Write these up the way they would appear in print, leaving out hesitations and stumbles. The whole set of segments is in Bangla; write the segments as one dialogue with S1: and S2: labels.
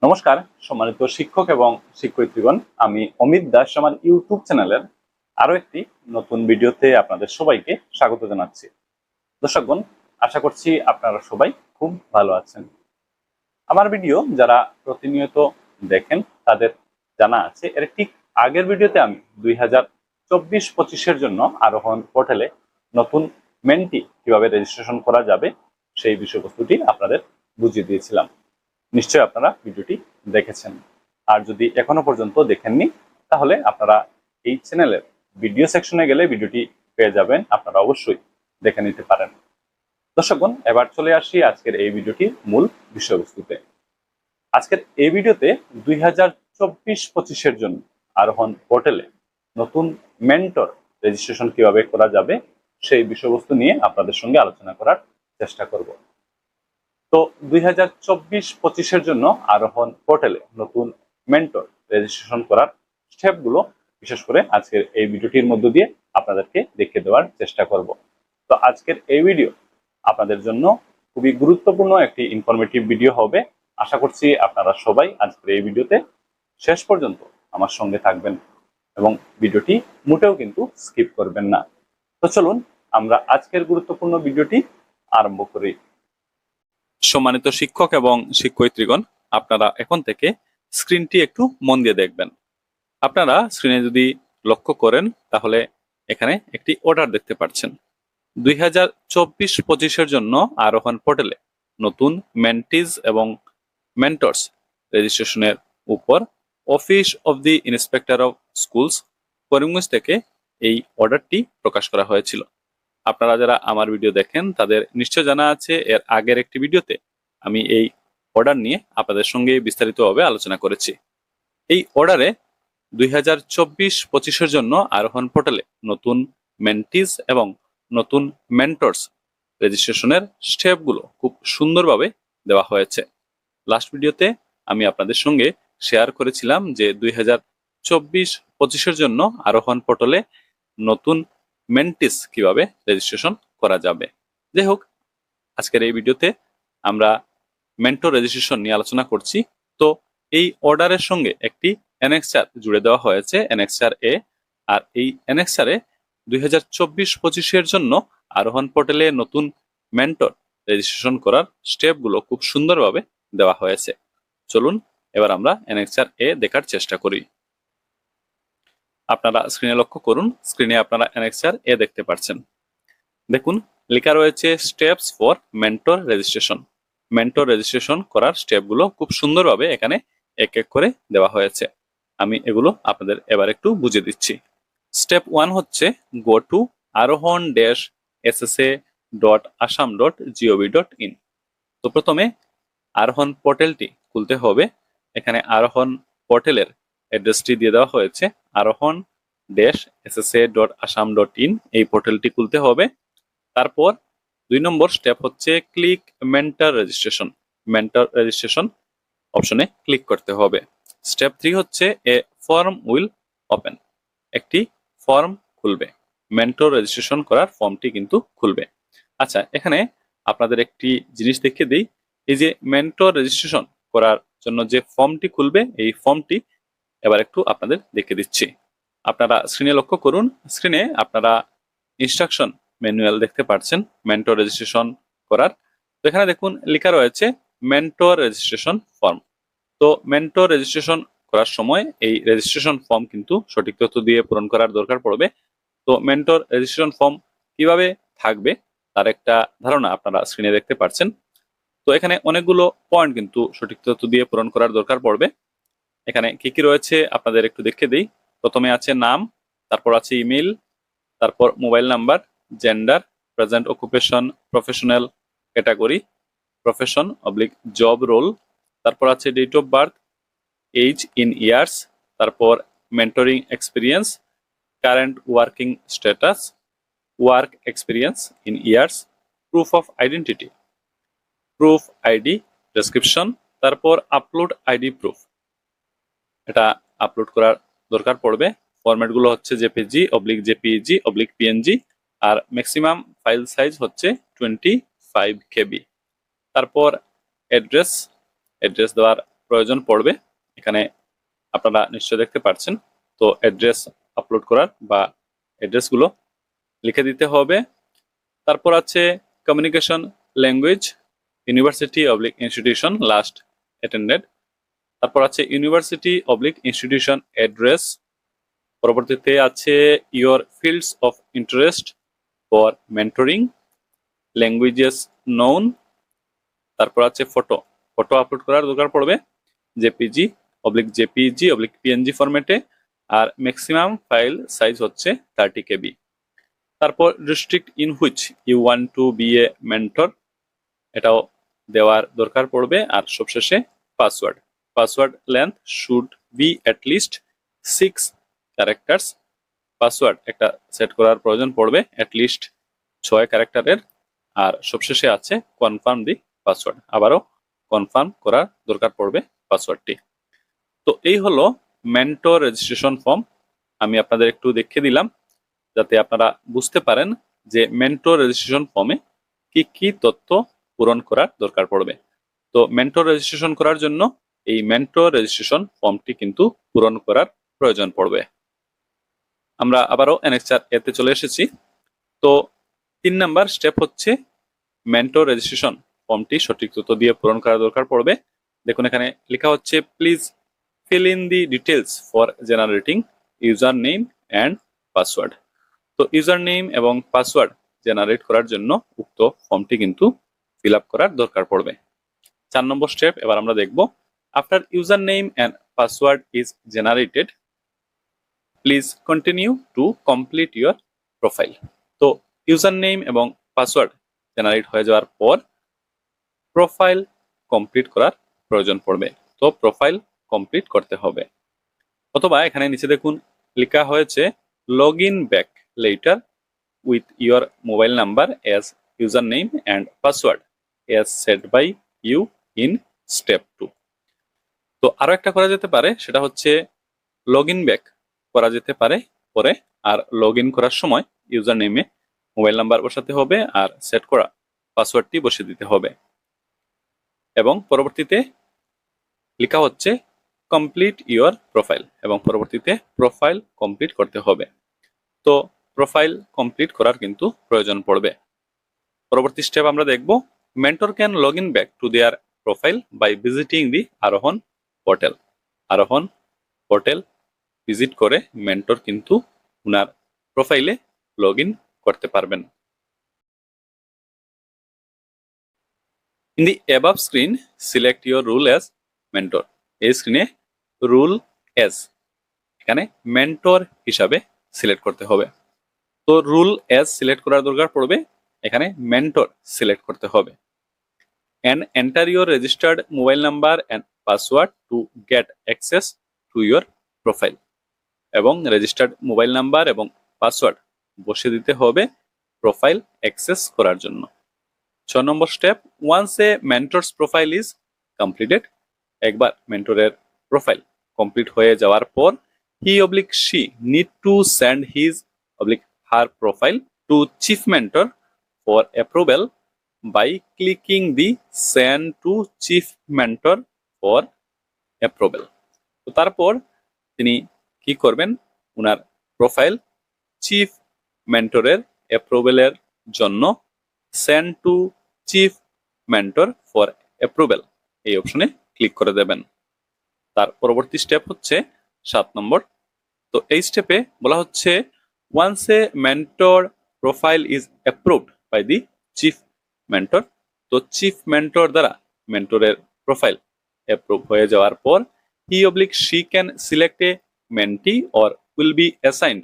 S1: নমস্কার সম্মানিত শিক্ষক এবং শিক্ষয়িত্রীগণ, আমি অমিত দাস আমার ইউটিউব চ্যানেলের আরো একটি নতুন ভিডিওতে আপনাদের সবাইকে স্বাগত জানাচ্ছি। দর্শকগণ, আশা করছি আপনারা সবাই খুব ভালো আছেন। আমার ভিডিও যারা প্রতিনিয়ত দেখেন তাদের জানা আছে, এর ঠিক আগের ভিডিওতে আমি 2024-25-এর জন্য আরোহণ পোর্টালে নতুন মেন্টি কিভাবে রেজিস্ট্রেশন করা যাবে সেই বিষয়বস্তুটি আপনাদের বুঝিয়ে দিয়েছিলাম। নিশ্চয়ই আপনারা ভিডিওটি দেখেছেন, আর যদি এখনো পর্যন্ত দেখেননি তাহলে আপনারা এই চ্যানেলের ভিডিও সেকশনে গেলে ভিডিওটি পেয়ে যাবেন, আপনারা অবশ্যই দেখে নিতে পারেন। দর্শকগণ, এবার চলে আসি আজকের এই ভিডিওটির মূল বিষয়বস্তুতে। আজকের এই ভিডিওতে 2024-25-এর জন্য আরোহণ পোর্টালে নতুন মেন্টর রেজিস্ট্রেশন কিভাবে করা যাবে সেই বিষয়বস্তু নিয়ে আপনাদের সঙ্গে আলোচনা করার চেষ্টা করব। তো 2024-25-এর জন্য আরোহণ পোর্টালে নতুন মেন্টর রেজিস্ট্রেশন করার স্টেপগুলো বিশেষ করে আজকের এই ভিডিওটির মধ্য দিয়ে আপনাদেরকে দেখিয়ে দেওয়ার চেষ্টা করব। তো আজকের এই ভিডিও আপনাদের জন্য খুবই গুরুত্বপূর্ণ একটি ইনফরমেটিভ ভিডিও হবে। আশা করছি আপনারা সবাই আজকের এই ভিডিওতে শেষ পর্যন্ত আমার সঙ্গে থাকবেন এবং ভিডিওটি মোটেও কিন্তু স্কিপ করবেন না। তো চলুন আমরা আজকের গুরুত্বপূর্ণ ভিডিওটি আরম্ভ করি। সম্মানিত শিক্ষক এবং শিক্ষয়িত্রীগণ, আপনারা এখন থেকে স্ক্রিনটি একটু মন দিয়ে দেখবেন। আপনারা স্ক্রিনে যদি লক্ষ্য করেন তাহলে এখানে একটি অর্ডার দেখতে পাচ্ছেন। 2024-25-এর জন্য আরোহণ পোর্টালে নতুন মেন্টিজ এবং মেন্টরস রেজিস্ট্রেশনের উপর office of the inspector of schools Karimganj থেকে এই অর্ডারটি প্রকাশ করা হয়েছিল। আপনারা যারা আমার ভিডিও দেখেন তাদের নিশ্চয় জানা আছে, এর আগের একটি ভিডিওতে আমি এই অর্ডার নিয়ে আপনাদের সঙ্গে বিস্তারিতভাবে আলোচনা করেছি। এই অর্ডারে 2024-25-এর জন্য আরোহণ পোর্টালে নতুন মেন্টিস এবং নতুন মেন্টরস রেজিস্ট্রেশনের স্টেপগুলো খুব সুন্দরভাবে দেওয়া হয়েছে। লাস্ট ভিডিওতে আমি আপনাদের সঙ্গে শেয়ার করেছিলাম যে 2024-25-এর জন্য আরোহণ পোর্টালে নতুন মেন্টিস কিভাবে রেজিস্ট্রেশন করা যাবে। যাই হোক, আজকের এই ভিডিওতে আমরা মেন্টর রেজিস্ট্রেশন নিয়ে আলোচনা করছি। তো এই অর্ডারের সঙ্গে একটি অ্যানেক্সার জুড়ে দেওয়া হয়েছে, অ্যানেক্সার এ। আর এই অ্যানেক্সারে 2024-25-এর জন্য আরোহণ পোর্টালে নতুন মেন্টর রেজিস্ট্রেশন করার স্টেপগুলো খুব সুন্দরভাবে দেওয়া হয়েছে। চলুন এবার আমরা অ্যানেক্সার এ দেখার চেষ্টা করি। আপনারা স্ক্রিনে লক্ষ্য করুন, স্ক্রিনে আপনারা অ্যানেক্সার এ দেখতে পাচ্ছেন। দেখুন, লেখা রয়েছে steps for mentor registration. Mentor registration করার স্টেপগুলো খুব সুন্দরভাবে এখানে এক এক করে দেওয়া হয়েছে। আমি এগুলো আপনাদের এবার একটু বুঝিয়ে দিচ্ছি। স্টেপ 1 হচ্ছে গো টু arohon-ssa.assam.gov.in। তো প্রথমে আরোহণ পোর্টালটি খুলতে হবে। এখানে আরোহণ পোর্টালের অ্যাড্রেসটি দিয়ে দেওয়া হয়েছে, arohon-ssa.assam.in। এই পোর্টালটি খুলতে হবে। তারপর 2 নম্বর স্টেপ হচ্ছে click mentor registration. Mentor registration অপশনে ক্লিক করতে হবে। স্টেপ 3 হচ্ছে এ ফর্ম উইল ওপেন। একটি ফর্ম খুলবে, মেন্টর রেজিস্ট্রেশন করার ফর্মটি কিন্তু খুলবে। আচ্ছা, এখানে আপনাদের একটি জিনিস দেখিয়ে দিই। এই যে মেন্টর রেজিস্ট্রেশন করার জন্য যে ফর্মটি খুলবে, এই ফর্মটি এবার একটু আপনাদের দেখিয়ে দিচ্ছি। আপনারা স্ক্রিনে লক্ষ্য করুন, স্ক্রিনে আপনারা ইনস্ট্রাকশন ম্যানুয়াল দেখতে পাচ্ছেন মেন্টর রেজিস্ট্রেশন করার। তো এখানে দেখুন লেখা রয়েছে মেন্টর রেজিস্ট্রেশন ফর্ম। তো মেন্টর রেজিস্ট্রেশন করার সময় এই রেজিস্ট্রেশন ফর্ম কিন্তু সঠিক তথ্য দিয়ে পূরণ করার দরকার পড়বে। তো মেন্টর রেজিস্ট্রেশন ফর্ম কিভাবে থাকবে তার একটা ধারণা আপনারা স্ক্রিনে দেখতে পাচ্ছেন। তো এখানে অনেকগুলো পয়েন্ট কিন্তু সঠিক তথ্য দিয়ে পূরণ করার দরকার পড়বে। এখানে কি কি রয়েছে আপনাদের একটু দেখিয়ে দিই। প্রথমে আছে নাম, তারপর আছে ইমেল, তারপর mobile number, gender, present occupation, professional category, profession oblique job role, তারপর আছে date of birth, age in years, তারপর mentoring experience, current working status, work experience in years, proof of identity, proof ID, description, তারপর আপলোড আইডি প্রুফ। এটা আপলোড করার দরকার পড়বে। ফরম্যাটগুলো হচ্ছে JPG oblique JPEG oblique PNG, আর ম্যাক্সিমাম ফাইল সাইজ হচ্ছে 25 KB। তারপর অ্যাড্রেস দেওয়ার প্রয়োজন পড়বে। এখানে আপনারা নিশ্চয় দেখতে পাচ্ছেন। তো অ্যাড্রেস আপলোড করার বা অ্যাড্রেসগুলো লিখে দিতে হবে। তারপর আছে communication language, university oblique institution last attended. তারপর আছে ইউনিভার্সিটি অবলিক ইনস্টিটিউশন অ্যাড্রেস। পরবর্তীতে আছে your fields of interest for mentoring, languages known. তারপর আছে ফটো, ফটো আপলোড করার দরকার পড়বে JPG oblique JPG oblique PNG ফরম্যাটে, আর ম্যাক্সিমাম ফাইল সাইজ হচ্ছে 30 কেবি। তারপর district in which you want to be a mentor, এটাও দেওয়ার দরকার পড়বে। আর সবশেষে password, password length should be at least 6 characters. Password একটা সেট করার প্রয়োজন পড়বে অ্যাট লিস্ট 6 ক্যারেক্টারের। আর সবশেষে আছে কনফার্ম দি পাসওয়ার্ড, আবারও কনফার্ম করার দরকার পড়বে পাসওয়ার্ডটি। তো এই হলো মেন্টর রেজিস্ট্রেশন ফর্ম। আমি আপনাদের একটু দেখিয়ে দিলাম যাতে আপনারা বুঝতে পারেন যে মেন্টর রেজিস্ট্রেশন ফর্মে কি কি তথ্য পূরণ করার দরকার পড়বে। তো মেন্টর রেজিস্ট্রেশন করার জন্য এই মেন্টর রেজিস্ট্রেশন ফর্মটি কিন্তু পূরণ করার প্রয়োজন পড়বে। আমরা আবারও NHR এতে চলে এসেছি। তো 3 নাম্বার স্টেপ হচ্ছে মেন্টর রেজিস্ট্রেশন ফর্মটি সঠিক তথ্য দিয়ে পূরণ করার দরকার পড়বে। দেখুন এখানে লেখা হচ্ছে please fill in the details for generating username and password। তো ইউজারনেম এবং পাসওয়ার্ড জেনারেট করার জন্য উক্ত ফর্মটি কিন্তু ফিল আপ করার দরকার পড়বে। 4 নম্বর স্টেপ এবার আমরা দেখব। After username and password is generated, please continue to complete your profile. তো ইউজারনেম এবং পাসওয়ার্ড জেনারেট হয়ে যাওয়ার পর প্রোফাইল কমপ্লিট করার প্রয়োজন পড়বে। তো প্রোফাইল কমপ্লিট করতে হবে, অথবা এখানে নিচে দেখুন লেখা হয়েছে log in back letter with your mobile number as user name and password as set by you in step 2। তো আরো একটা করা যেতে পারে, সেটা হচ্ছে লগ ইন ব্যাক করা যেতে পারে পরে, আর লগ ইন করার সময় ইউজার নেমে মোবাইল নাম্বার বসাতে হবে আর সেট করা পাসওয়ার্ডটি বসিয়ে দিতে হবে, এবং পরবর্তীতে লেখা হচ্ছে কমপ্লিট ইউর প্রোফাইল, এবং পরবর্তীতে প্রোফাইল কমপ্লিট করতে হবে। তো প্রোফাইল কমপ্লিট করার কিন্তু প্রয়োজন পড়বে। পরবর্তী স্টেপ আমরা দেখব, mentor can log in back to their profile by visiting the Arohan portal. আরোহণ পোর্টাল ভিজিট করে মেন্টর কিন্তু উনার প্রোফাইলে লগ ইন করতে পারবেন। In the above screen select your rule as mentor. এই স্ক্রিনে রুল অ্যাজ, এখানে মেন্টর হিসাবে সিলেক্ট করতে হবে। তো রুল অ্যাজ সিলেক্ট করার দরকার পড়বে, এখানে মেন্টর সিলেক্ট করতে হবে। and enter your registered mobile number and password to get access to your profile, এবং রেজিস্টার্ড মোবাইল নাম্বার এবং পাসওয়ার্ড বসিয়ে দিতে হবে প্রোফাইল অ্যাক্সেস করার জন্য। 6 নম্বর step, once a mentor's profile is completed, একবার মেন্টরের প্রোফাইল কমপ্লিট হয়ে যাওয়ার পর he oblique she need to send his oblique her profile to chief mentor for approval by clicking the send to chief mentor for approval। তো তারপর তিনি কি করবেন, উনার প্রোফাইল চিফ মেন্টরের অ্যাপ্রুভালের জন্য send to chief mentor for approval এই অপশনে ক্লিক করে দেবেন। তার পরবর্তী স্টেপ হচ্ছে 7 নম্বর। তো এই স্টেপে বলা হচ্ছে once a mentor profile is approved by the chief mentor, তো চিফ মেন্টর দ্বারা মেন্টরের প্রোফাইল অ্যাপ্রুভ হয়ে যাওয়ার পর he oblique she can select a mentee or will be assigned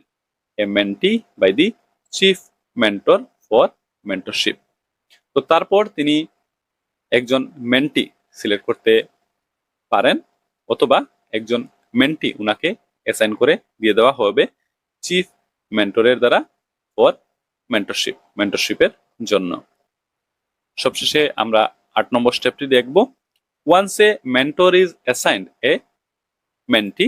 S1: a mentee by the chief mentor for mentorship. তো তারপর তিনি একজন মেন্টি সিলেক্ট করতে পারেন, অথবা একজন মেন্টি উনাকে অ্যাসাইন করে দিয়ে দেওয়া হবে চিফ মেন্টরের দ্বারা ফর মেন্টরশিপের জন্য। সবশেষে আমরা 8 নম্বর স্টেপটি দেখব। Once a mentor is assigned a mentee,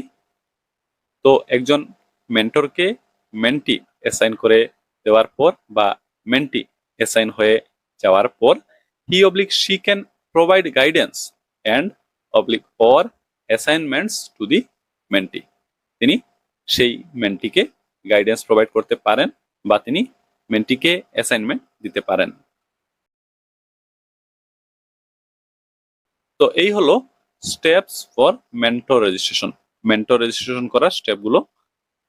S1: তো একজন মেন্টরকে মেন্টি অ্যাসাইন করে দেওয়ার পর বা মেন্টি অ্যাসাইন হয়ে যাওয়ার পর he oblique she can provide guidance and oblique or assignments to the mentee. তিনি সেই মেন্টিকে গাইডেন্স প্রোভাইড করতে পারেন বা তিনি মেন্টিকে অ্যাসাইনমেন্ট দিতে পারেন। তো এই হলো steps for mentor registration. Mentor registration করার স্টেপগুলো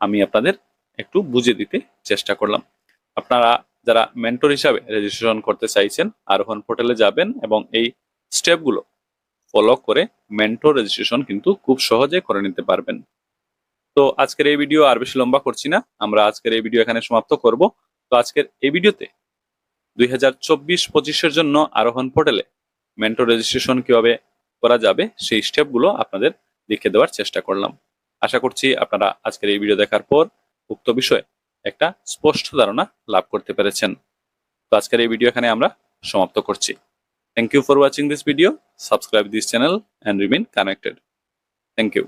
S1: আমি আপনাদের একটু বুঝিয়ে দিতে চেষ্টা করলাম। আপনারা যারা মেন্টর হিসাবে রেজিস্ট্রেশন করতে চাইছেন, আরোহণ পোর্টালে যাবেন এবং এই স্টেপগুলো ফলো করে মেন্টর রেজিস্ট্রেশন কিন্তু খুব সহজে করে নিতে পারবেন। তো আজকের এই ভিডিও আর বেশি লম্বা করছি না, আমরা আজকের এই ভিডিও এখানে সমাপ্ত করব। তো আজকের এই ভিডিওতে 2024-25-এর জন্য আরোহণ পোর্টালে মেন্টর রেজিস্ট্রেশন কিভাবে করা যাবে সেই স্টেপগুলো আপনাদের লিখে দেওয়ার চেষ্টা করলাম। আশা করছি আপনারা আজকের এই ভিডিও দেখার পর উক্ত বিষয়ে একটা স্পষ্ট ধারণা লাভ করতে পেরেছেন। তো আজকের এই ভিডিও এখানে আমরা সমাপ্ত করছি। Thank you for watching this video, subscribe this channel and remain connected. Thank you.